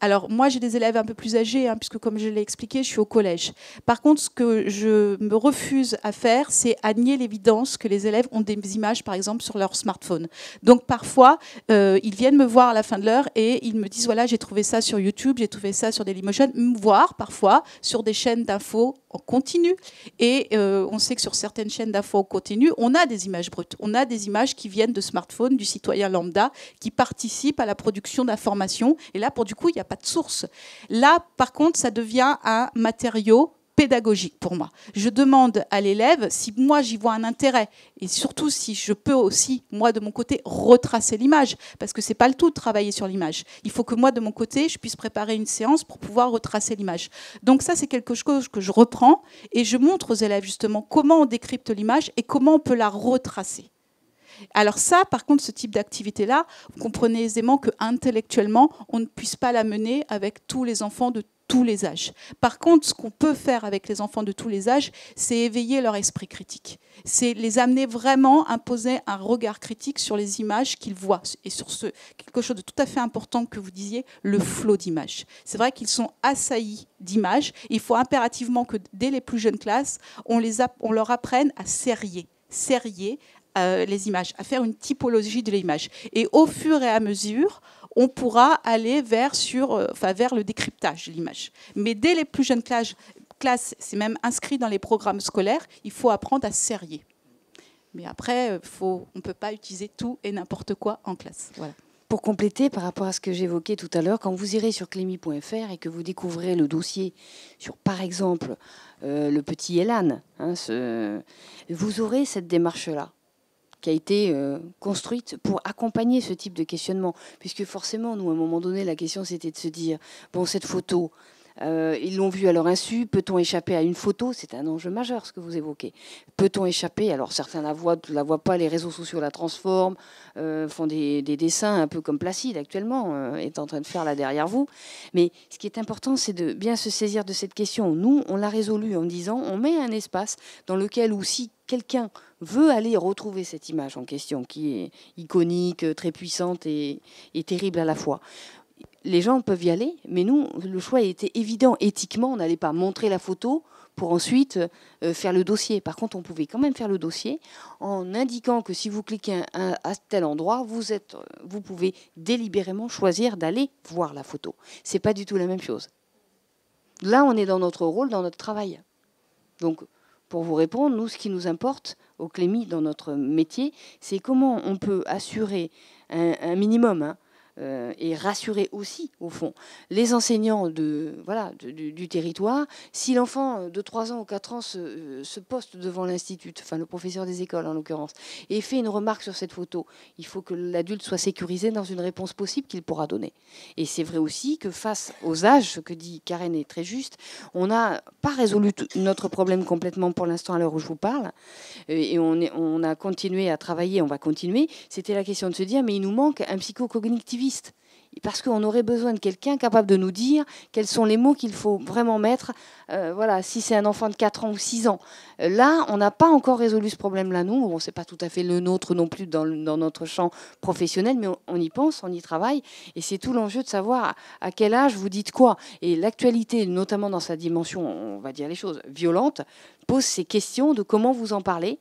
Alors moi j'ai des élèves un peu plus âgés, puisque comme je l'ai expliqué, je suis au collège. Par contre, ce que je me refuse à faire, c'est à nier l'évidence que les élèves ont des images, par exemple, sur leur smartphone. Donc parfois, ils viennent me voir à la fin de l'heure et ils me disent, voilà, j'ai trouvé ça sur YouTube, j'ai trouvé ça sur Dailymotion, voire parfois sur des chaînes d'infos en continu. Et on sait que sur certaines chaînes d'infos en continu, on a des images brutes. On a des images qui viennent de smartphones, du citoyen lambda, qui participent à la production d'informations. Et là, pour du coup, il n'y a pas de source. Là, par contre, ça devient un matériau pédagogique pour moi. Je demande à l'élève si moi j'y vois un intérêt, et surtout si je peux aussi, moi de mon côté, retracer l'image, parce que c'est pas le tout de travailler sur l'image. Il faut que moi de mon côté, je puisse préparer une séance pour pouvoir retracer l'image. Donc ça, c'est quelque chose que je reprends et je montre aux élèves justement comment on décrypte l'image et comment on peut la retracer. Alors ça, par contre, ce type d'activité-là, vous comprenez aisément qu'intellectuellement, on ne puisse pas la mener avec tous les enfants de tous les âges. Par contre, ce qu'on peut faire avec les enfants de tous les âges, c'est éveiller leur esprit critique. C'est les amener vraiment à imposer un regard critique sur les images qu'ils voient. Et sur quelque chose de tout à fait important que vous disiez, le flot d'images. C'est vrai qu'ils sont assaillis d'images. Il faut impérativement que dès les plus jeunes classes, on leur apprenne à serrer les images, à faire une typologie de l'image. Et au fur et à mesure, on pourra aller vers le décryptage de l'image. Mais dès les plus jeunes classes, c'est même inscrit dans les programmes scolaires, il faut apprendre à serrer. Mais après, on ne peut pas utiliser tout et n'importe quoi en classe. Voilà. Pour compléter par rapport à ce que j'évoquais tout à l'heure, quand vous irez sur clémy.fr et que vous découvrez le dossier sur, par exemple, le petit Elan, vous aurez cette démarche-là qui a été construite pour accompagner ce type de questionnement. Puisque forcément, nous, à un moment donné, la question, c'était de se dire, bon, cette photo, ils l'ont vue à leur insu, peut-on échapper à une photo? C'est un enjeu majeur, ce que vous évoquez. Peut-on échapper? Alors, certains la voient pas, les réseaux sociaux la transforment, font des dessins un peu comme Placide, actuellement, est en train de faire là derrière vous. Mais ce qui est important, c'est de bien se saisir de cette question. Nous, on l'a résolue en disant, on met un espace dans lequel, ou si quelqu'un veut aller retrouver cette image en question, qui est iconique, très puissante et terrible à la fois, les gens peuvent y aller, mais nous, le choix était évident. Éthiquement, on n'allait pas montrer la photo pour ensuite faire le dossier. Par contre, on pouvait quand même faire le dossier en indiquant que si vous cliquez à tel endroit, vous pouvez délibérément choisir d'aller voir la photo. C'est pas du tout la même chose. Là, on est dans notre rôle, dans notre travail. Donc, pour vous répondre, nous, ce qui nous importe au Clémy dans notre métier, c'est comment on peut assurer un minimum, et rassurer aussi, au fond, les enseignants du territoire. Si l'enfant de 3 ans ou 4 ans se poste devant l'institut, enfin le professeur des écoles en l'occurrence, et fait une remarque sur cette photo, il faut que l'adulte soit sécurisé dans une réponse possible qu'il pourra donner. Et c'est vrai aussi que face aux âges, ce que dit Karen est très juste, on n'a pas résolu notre problème complètement pour l'instant à l'heure où je vous parle, et on a continué à travailler, on va continuer. C'était la question de se dire, mais il nous manque un psychocognitiviste. parce qu'on aurait besoin de quelqu'un capable de nous dire quels sont les mots qu'il faut vraiment mettre, voilà, si c'est un enfant de 4 ans ou 6 ans. Là, on n'a pas encore résolu ce problème-là, nous. Bon, c'est pas tout à fait le nôtre non plus dans notre champ professionnel, mais on y pense, on y travaille, et c'est tout l'enjeu de savoir à quel âge vous dites quoi. Et l'actualité, notamment dans sa dimension, on va dire les choses, violente, pose ces questions de comment vous en parlez.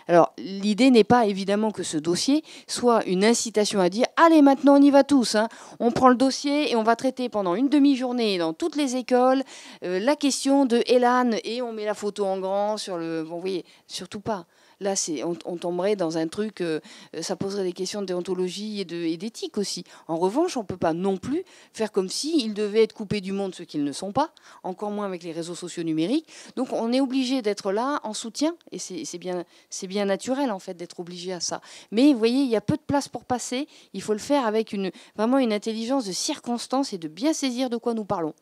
Alors, l'idée n'est pas évidemment que ce dossier soit une incitation à dire « Allez, maintenant, on y va tous, hein. On prend le dossier et on va traiter pendant une demi-journée dans toutes les écoles la question de Elan et on met la photo en grand sur le... » Bon, vous voyez, surtout pas. Là, on tomberait dans un truc, ça poserait des questions de déontologie et d'éthique aussi. En revanche, on ne peut pas non plus faire comme s'ils devaient être coupés du monde, ce qu'ils ne sont pas, encore moins avec les réseaux sociaux numériques. Donc, on est obligé d'être là en soutien, et c'est bien naturel, en fait, d'être obligé à ça. Mais, vous voyez, il y a peu de place pour passer. Il faut le faire avec vraiment une intelligence de circonstance et de bien saisir de quoi nous parlons.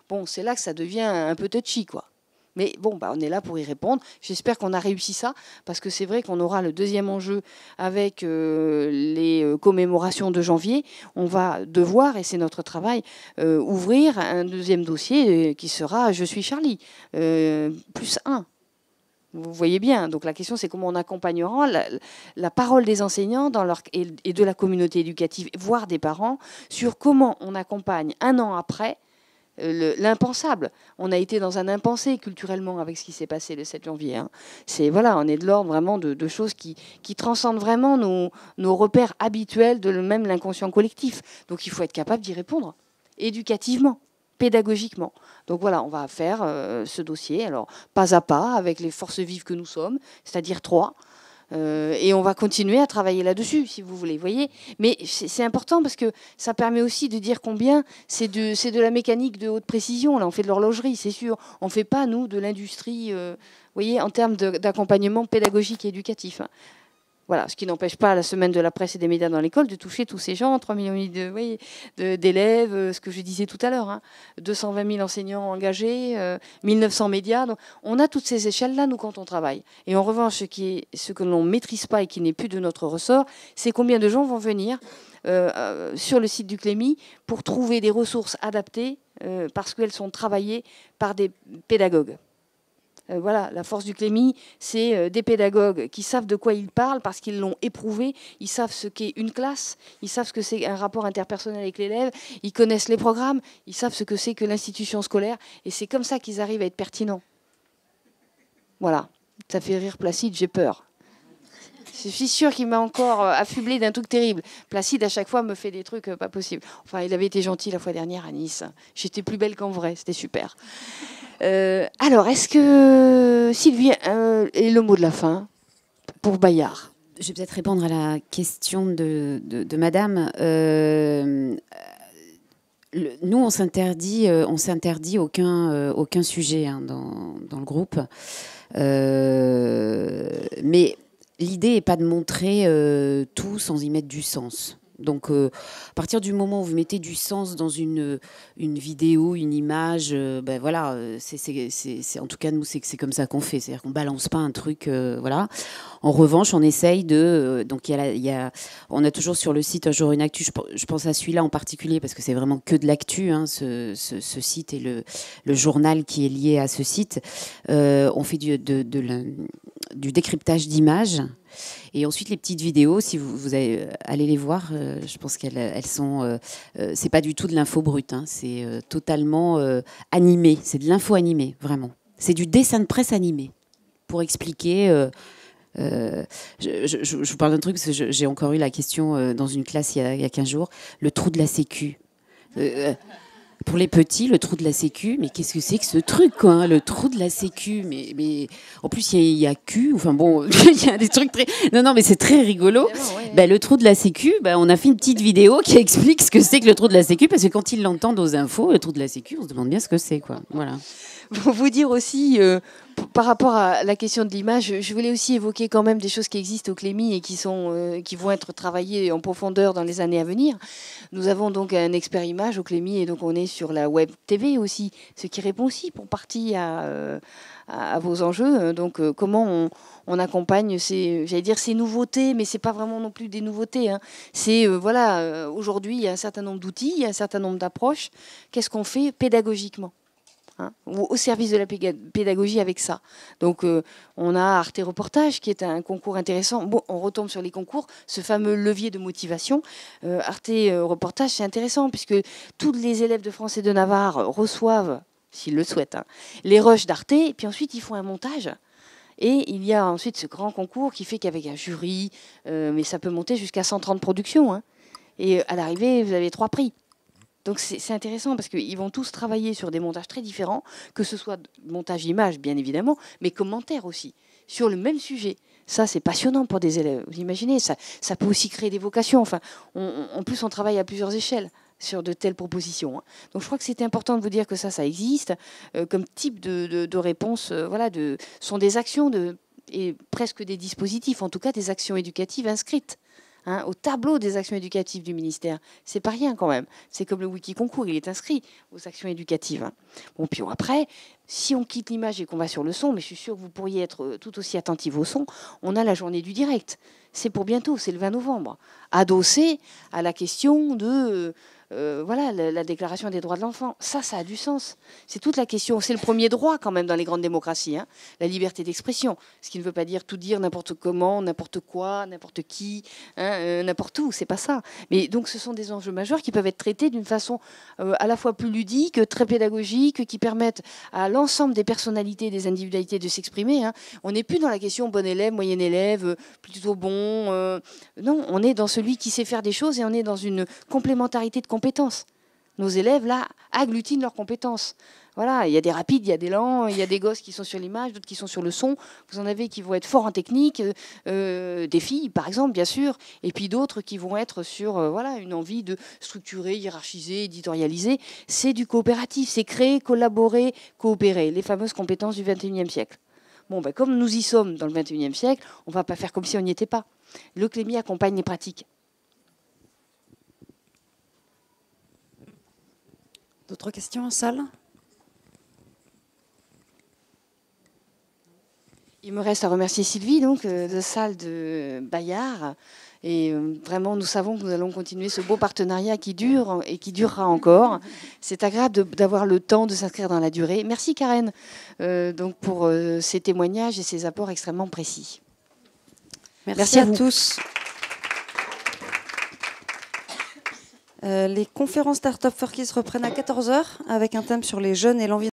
Bon, c'est là que ça devient un peu touchy, quoi. Mais bon, on est là pour y répondre. J'espère qu'on a réussi ça, parce que c'est vrai qu'on aura le deuxième enjeu avec les commémorations de janvier. On va devoir, et c'est notre travail, ouvrir un deuxième dossier qui sera « Je suis Charlie », plus 1. Vous voyez bien. Donc la question, c'est comment on accompagnera la parole des enseignants et de la communauté éducative, voire des parents, sur comment on accompagne un an après l'impensable. On a été dans un impensé culturellement avec ce qui s'est passé le 7 janvier. Hein. Voilà, on est de l'ordre vraiment de choses qui transcendent vraiment nos repères habituels, même l'inconscient collectif. Donc il faut être capable d'y répondre éducativement, pédagogiquement. Donc voilà, on va faire ce dossier, alors pas à pas, avec les forces vives que nous sommes, c'est-à-dire 3. Et on va continuer à travailler là-dessus, si vous voulez, vous voyez. Mais c'est important parce que ça permet aussi de dire combien c'est de la mécanique de haute précision. Là, on fait de l'horlogerie, c'est sûr. On ne fait pas, nous, de l'industrie, vous voyez, en termes d'accompagnement pédagogique et éducatif. Voilà, ce qui n'empêche pas la semaine de la presse et des médias dans l'école de toucher tous ces gens, 3 millions d'élèves, ce que je disais tout à l'heure, hein, 220 000 enseignants engagés, 1900 médias. Donc, on a toutes ces échelles-là, nous, quand on travaille. Et en revanche, ce que l'on ne maîtrise pas et qui n'est plus de notre ressort, c'est combien de gens vont venir sur le site du Clémy pour trouver des ressources adaptées parce qu'elles sont travaillées par des pédagogues. Voilà, la force du Clémy, c'est des pédagogues qui savent de quoi ils parlent parce qu'ils l'ont éprouvé, ils savent ce qu'est une classe, ils savent ce que c'est un rapport interpersonnel avec l'élève, ils connaissent les programmes, ils savent ce que c'est que l'institution scolaire, et c'est comme ça qu'ils arrivent à être pertinents. Voilà, ça fait rire Placide, j'ai peur. Je suis sûre qu'il m'a encore affublé d'un truc terrible. Placide, à chaque fois, me fait des trucs pas possibles. Enfin, il avait été gentil la fois dernière à Nice. J'étais plus belle qu'en vrai, c'était super. Alors, est-ce que Sylvie est le mot de la fin pour Bayard? Je vais peut-être répondre à la question de Madame. Nous, on s'interdit aucun sujet hein, dans le groupe. Mais l'idée n'est pas de montrer tout sans y mettre du sens. Donc, à partir du moment où vous mettez du sens dans une vidéo, une image, ben voilà, c'est en tout cas nous c'est comme ça qu'on fait, c'est-à-dire qu'on balance pas un truc, voilà. En revanche, on essaye de, donc on a toujours sur le site Un jour une actu. Je pense à celui-là en particulier parce que c'est vraiment que de l'actu, hein, ce site et le journal qui est lié à ce site. On fait du décryptage d'images. Et ensuite, les petites vidéos, si vous allez les voir, je pense qu'elles sont... c'est pas du tout de l'info brute, hein, c'est totalement animé. C'est de l'info animée, vraiment. C'est du dessin de presse animé, pour expliquer... je vous parle d'un truc, parce que j'ai encore eu la question dans une classe il y a 15 jours. Le trou de la sécu. Pour les petits, le trou de la sécu, mais qu'est-ce que c'est que ce truc, quoi, hein, le trou de la sécu, mais en plus il y a Q, enfin bon, il y a des trucs très... Non, mais c'est très rigolo. Ouais. Ben, le trou de la sécu, on a fait une petite vidéo qui explique ce que c'est que le trou de la sécu, parce que quand ils l'entendent aux infos, le trou de la sécu, on se demande bien ce que c'est, quoi. Voilà. vous dire aussi, par rapport à la question de l'image, je voulais aussi évoquer quand même des choses qui existent au Clémy et qui vont être travaillées en profondeur dans les années à venir. Nous avons donc un expert image au Clémy et donc on est sur la web TV aussi, ce qui répond aussi pour partie à vos enjeux. Donc comment on accompagne ces nouveautés, mais c'est pas vraiment non plus des nouveautés. Hein. C'est aujourd'hui il y a un certain nombre d'outils, il y a un certain nombre d'approches. Qu'est-ce qu'on fait pédagogiquement? Au service de la pédagogie avec ça. Donc on a Arte Reportage qui est un concours intéressant. Bon, on retombe sur les concours, ce fameux levier de motivation. Arte Reportage, c'est intéressant puisque tous les élèves de France et de Navarre reçoivent, s'ils le souhaitent, les rushs d'Arte, et puis ensuite ils font un montage. Et il y a ensuite ce grand concours qui fait qu'avec un jury, mais ça peut monter jusqu'à 130 productions. Hein, et à l'arrivée, vous avez 3 prix. Donc c'est intéressant parce qu'ils vont tous travailler sur des montages très différents, que ce soit montage image bien évidemment, mais commentaires aussi, sur le même sujet. Ça c'est passionnant pour des élèves. Vous imaginez, ça peut aussi créer des vocations. Enfin, en plus on travaille à plusieurs échelles sur de telles propositions. Hein. Donc je crois que c'était important de vous dire que ça existe comme type de réponse. Sont des actions et presque des dispositifs, en tout cas des actions éducatives inscrites. Hein, au tableau des actions éducatives du ministère. C'est pas rien quand même. C'est comme le wiki concours, il est inscrit aux actions éducatives. Hein. Bon, puis après, si on quitte l'image et qu'on va sur le son, mais je suis sûre que vous pourriez être tout aussi attentif au son, on a la journée du direct. C'est pour bientôt, c'est le 20 novembre. Adossé à la question de la déclaration des droits de l'enfant. Ça a du sens. C'est toute la question. C'est le premier droit quand même dans les grandes démocraties, hein, la liberté d'expression. Ce qui ne veut pas dire tout dire n'importe comment, n'importe quoi, n'importe qui, hein, n'importe où. C'est pas ça. Mais donc ce sont des enjeux majeurs qui peuvent être traités d'une façon à la fois plus ludique, très pédagogique, qui permettent à l'ensemble des personnalités, des individualités de s'exprimer. Hein. On n'est plus dans la question bon élève, moyen élève, plutôt bon. Non, on est dans celui qui sait faire des choses et on est dans une complémentarité de compétences. Nos élèves, là, agglutinent leurs compétences. Voilà, il y a des rapides, il y a des lents, il y a des gosses qui sont sur l'image, d'autres qui sont sur le son. Vous en avez qui vont être forts en technique, des filles, par exemple, bien sûr, et puis d'autres qui vont être sur une envie de structurer, hiérarchiser, éditorialiser. C'est du coopératif, c'est créer, collaborer, coopérer, les fameuses compétences du XXIe siècle. Bon, comme nous y sommes dans le XXIe siècle, on ne va pas faire comme si on n'y était pas. Le Clémy accompagne les pratiques. D'autres questions en salle? Il me reste à remercier Sylvie, donc, de salle de Bayard. Et vraiment, nous savons que nous allons continuer ce beau partenariat qui dure et qui durera encore. C'est agréable d'avoir le temps de s'inscrire dans la durée. Merci Karen pour ces témoignages et ces apports extrêmement précis. Merci à tous. Les conférences Startup for Kids reprennent à 14h avec un thème sur les jeunes et l'envie